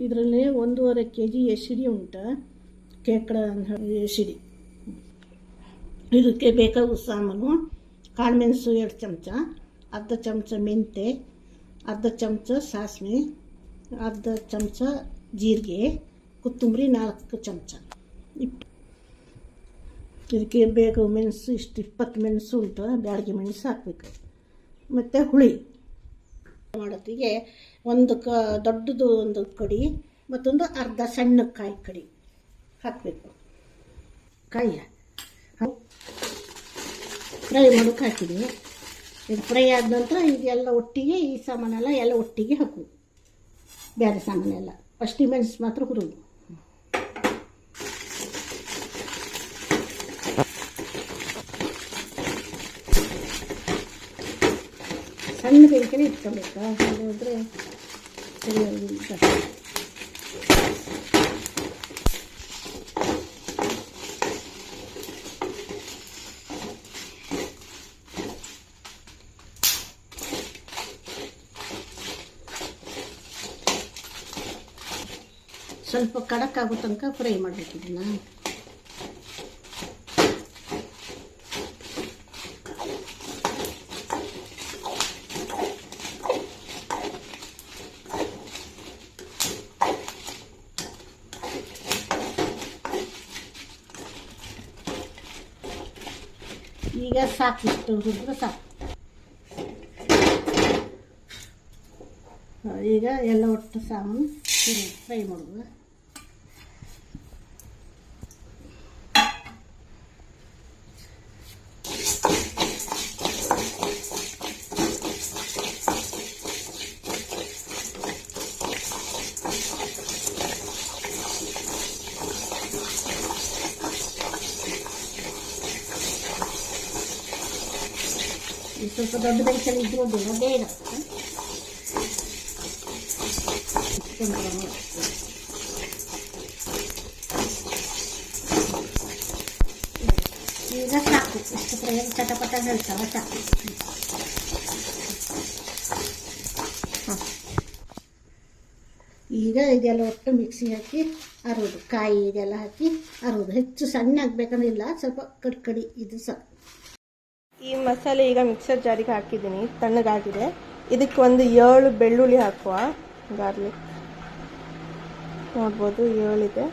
ಇದರಲ್ಲಿ 1.5 kg ಎಸಿಡಿ ಉಂಟು, ಕೇಕಡ ಎಸಿಡಿ. ಇದಕ್ಕೆ ಬೇಕಾಗುವ ಸಾಮಾನು: ಕಾಳುಮೆಣಸು 2 ಚಮಚ, ಅರ್ಧ ಚಮಚ ಮೆಂತೆ, ಅರ್ಧ ಚಮಚ ಸಾಸಿವೆ, ಅರ್ಧ ಚಮಚ ಜೀರಿಗೆ, ಕೊತ್ತಂಬರಿ 4 ಚಮಚ. ಇದಕ್ಕೆ ಬೇಕಾಗುವ ಮೆಣಸು ಇಷ್ಟು 20 ಮೆಣಸು ಉಂಟು, ಬ್ಯಾಡಗಿ ಮೆಣಸು ಹಾಕಬೇಕು. ಮತ್ತು ಹುಳಿ ಮಾಡೋತ್ತಿಗೆ ದೊಡ್ಡದು ಒಂದು ಕಡಿ ಮತ್ತೊಂದು ಅರ್ಧ ಸಣ್ಣ ಕಾಯಿ ಕಡಿ ಹಾಕಬೇಕು. ಕಾಯಿ ಫ್ರೈ ಮಾಡೋಕೆ ಹಾಕಿದ್ವಿ. ಇದು ಫ್ರೈ ಆದ ನಂತರ ಇದೆಲ್ಲ ಒಟ್ಟಿಗೆ, ಈ ಸಾಮಾನೆಲ್ಲ ಎಲ್ಲ ಒಟ್ಟಿಗೆ ಹಾಕೋದು. ಬೇರೆ ಸಾಮಾನೆಲ್ಲ ಫಸ್ಟಿಗೆ ಮೆಣಸು ಮಾತ್ರ ಹುರಿದು. ಸಣ್ಣ ಬೆಂಕಿನೇ ಇಟ್ಕೊಬೇಕಾ, ಹೋದರೆ ಸರಿಯಾಗಿ. ಸ್ವಲ್ಪ ಕಡಕ್ ಆಗೋ ತನಕ ಫ್ರೈ ಮಾಡಬೇಕು ಇದನ್ನು. ಈಗ ಸಾಕಿಷ್ಟು ಹುರಿದ್ರೆ ಸಾಕು. ಈಗ ಎಲ್ಲ ಒಟ್ಟು ಸಾಮಾನು ಫ್ರೈ ಮಾಡೋದು. ಸ್ವಲ್ಪ ದೊಡ್ಡ ಬೆಂಕಲ್ಲಿ ಇದ್ರೂ ಬೇಗ. ಈಗ ಸಾಕು, ಇಷ್ಟು ಫ್ರೈ ಚಟಪಟ ಹೇಳ್ತಾವ ಸಾಕು. ಈಗ ಇದೆಲ್ಲ ಒಟ್ಟು ಮಿಕ್ಸಿ ಹಾಕಿ ಅರೋದು, ಕಾಯಿ ಇದೆಲ್ಲ ಹಾಕಿ ಅರೋದು. ಹೆಚ್ಚು ಸಣ್ಣ ಆಗಬೇಕಂದಿಲ್ಲ, ಸ್ವಲ್ಪ ಕಡಿ ಇದು ಸಾಕು. ಈ ಮಸಾಲೆ ಈಗ ಮಿಕ್ಸರ್ ಜಾರಿಗೆ ಹಾಕಿದ್ದೀನಿ, ತಣ್ಣಗಾಗಿದೆ. ಇದಕ್ಕೆ ಒಂದು 7 ಬೆಳ್ಳುಳ್ಳಿ ಹಾಕುವ. ಗಾರ್ಲಿಕ್ ನೋಡ್ಬೋದು 7 ಇದೆ.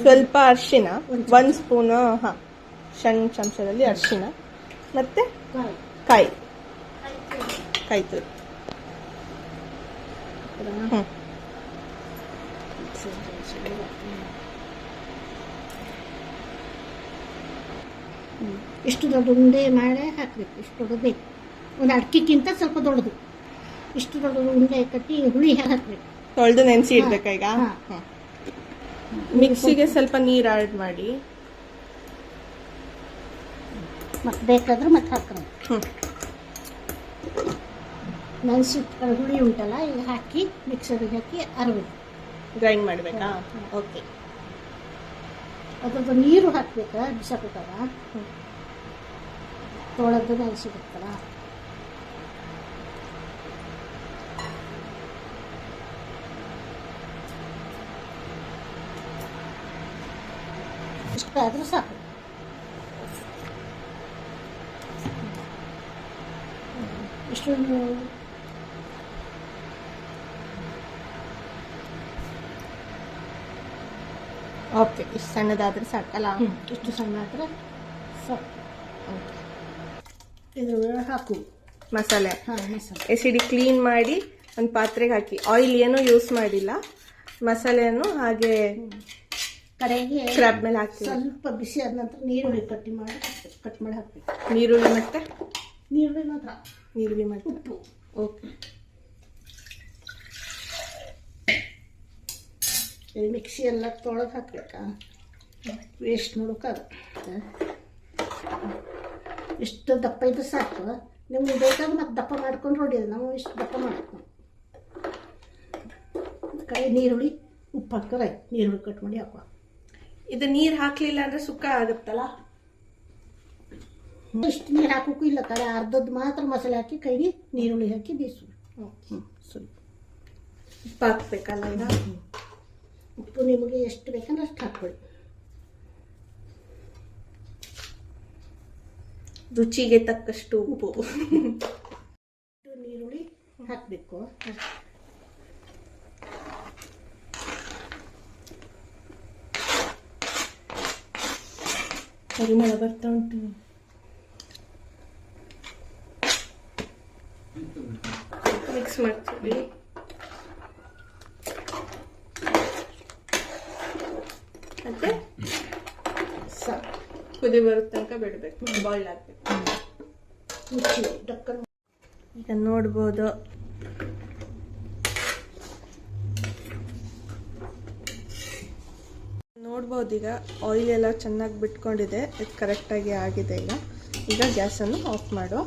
ಸ್ವಲ್ಪ ಅರಿಶಿನ 1 ಸ್ಪೂನು, ಸಣ್ಣ ಚಮಚದಲ್ಲಿ ಅರಿಶಿನ, ಮತ್ತೆ ಕಾಯಿ ತುರಿ. ಇಷ್ಟು ದೊಡ್ಡ ಉಂಡೆ ಮಾಡಿ ಹಾಕಬೇಕು. ಇಷ್ಟು ದೊಡ್ಡದು ಬೇಕು, ಒಂದು ಅಡ್ಕಿಕ್ಕಿಂತ ಸ್ವಲ್ಪ ದೊಡ್ಡದು. ಇಷ್ಟು ದೊಡ್ಡದು ಉಂಡೆ ಕಟ್ಟಿ ಹುಳಿ ಹಾಕಬೇಕು. ತೊಳೆದು ನೆನೆಸಿ ಇಡ್ಬೇಕಾ ಈಗ? ಮಿಕ್ಸಿಗೆ ಸ್ವಲ್ಪ ನೀರು ಆಡ್ ಮಾಡಿ, ಮತ್ತೆ ಬೇಕಾದ್ರೆ ಮತ್ತೆ ಹಾಕೋದು. ನೆನೆಸಿ ಹುಳಿ ಉಂಟಲ್ಲ, ಈಗ ಹಾಕಿ ಮಿಕ್ಸರಿಗೆ ಹಾಕಿ ಅರಬೇಕು, ಗ್ರೈಂಡ್ ಮಾಡಬೇಕಾ? ಓಕೆ. ಅದ್ರದ್ದು ನೀರು ಹಾಕ್ಬೇಕಾ, ಬಿಸಾಕತ್ತಾಗ ತೊಳೆದು ನೆನೆಸಿಬಿಡ್ತಾರ. ಇಷ್ಟಾದ್ರೂ ಸಾಕು. ಇಷ್ಟು ಓಕೆ. ಇಷ್ಟು ಸಣ್ಣದಾದ್ರೆ ಸಾಕಲ್ಲ? ಇಷ್ಟು ಸಣ್ಣ ಆದರೆ ಸಾಕು. ಇದ್ರ ಹಾಕು ಮಸಾಲೆ. ಮಸಾಲೆ ಎಸಿಡಿ ಕ್ಲೀನ್ ಮಾಡಿ ಒಂದು ಪಾತ್ರೆಗೆ ಹಾಕಿ. ಆಯಿಲ್ ಏನೂ ಯೂಸ್ ಮಾಡಿಲ್ಲ, ಮಸಾಲೆಯನ್ನು ಹಾಗೆ ಕಡೆಗೆ ಸ್ಕ್ರಬ್ ಮೇಲೆ ಹಾಕಿ ಸ್ವಲ್ಪ ಬಿಸಿ ಆದ ನಂತರ ನೀರುಳ್ಳಿ ಕಟ್ ಮಾಡಿ ಹಾಕಬೇಕು. ನೀರುಳ್ಳಿ ಮತ್ತೆ ನೀರುಳ್ಳಿ ಮತ್ತು ಉಪ್ಪು. ಓಕೆ. ಮಿಕ್ಸಿ ಎಲ್ಲ ತೊಳೆದು ಹಾಕ್ಬೇಕಾ, ವೇಸ್ಟ್ ಮಾಡೋಕ್ಕಾಗುತ್ತೆ. ಇಷ್ಟು ದಪ್ಪ ಇದ್ದು ಸಾಕು. ನಿಮ್ಗೆ ಬೇಕಾದ್ರೆ ಮತ್ತೆ ದಪ್ಪ ಮಾಡ್ಕೊಂಡು ಹೊಡಿಯೋದು. ನಾವು ಇಷ್ಟು ದಪ್ಪ ಮಾಡ್ಕೊಂಡು ಕಾಯಿ ನೀರುಳ್ಳಿ ಉಪ್ಪು ಹಾಕ್ತಾರೆ, ನೀರುಳ್ಳಿ ಕಟ್ ಮಾಡಿ ಹಾಕುವ. ಇದು ನೀರು ಹಾಕಲಿಲ್ಲ ಅಂದರೆ ಸುಕ್ಕ ಆಗುತ್ತಲ್ಲ? ಇಷ್ಟು ನೀರು ಹಾಕೋಕ್ಕೂ ಇಲ್ಲ, ಕಡೆ ಅರ್ಧದ್ದು ಮಾತ್ರ ಮಸಾಲೆ ಹಾಕಿ ಕೈಗೆ ನೀರುಳ್ಳಿ ಹಾಕಿ ಬೀಸು. ಸ್ವಲ್ಪ ಉಪ್ಪು ಹಾಕ್ಬೇಕಲ್ಲ ಈಗ? ಉಪ್ಪು ನಿಮಗೆ ಎಷ್ಟು ಬೇಕಂದ್ರೆ ಅಷ್ಟು ಹಾಕ್ಕೊಳ್ಳಿ. ರುಚಿಗೆ ತಕ್ಕಷ್ಟು ಉಪ್ಪು. ನೀರುಳ್ಳಿ ಹಾಕಬೇಕು. ಪರಿಮಳ ಬರ್ತಾ ಉಂಟು. ಮಿಕ್ಸ್ ಮಾಡ್ತೀವಿ. ಮತ್ತೆ ಸಾಕು, ಕುದಿ ಬರೋ ತನಕ ಬಿಡಬೇಕು, ಬಾಯ್ಲ್ ಆಗಬೇಕು. ಮುಚ್ಚಿ ಡಕ್ಕನ್. ಈಗ ನೋಡ್ಬೋದು ಈಗ ಆಯಿಲ್ ಎಲ್ಲ ಚೆನ್ನಾಗಿ ಬಿಟ್ಕೊಂಡಿದೆ. ಇದು ಕರೆಕ್ಟಾಗಿ ಆಗಿದೆ. ಈಗ ಗ್ಯಾಸನ್ನು ಆಫ್ ಮಾಡು.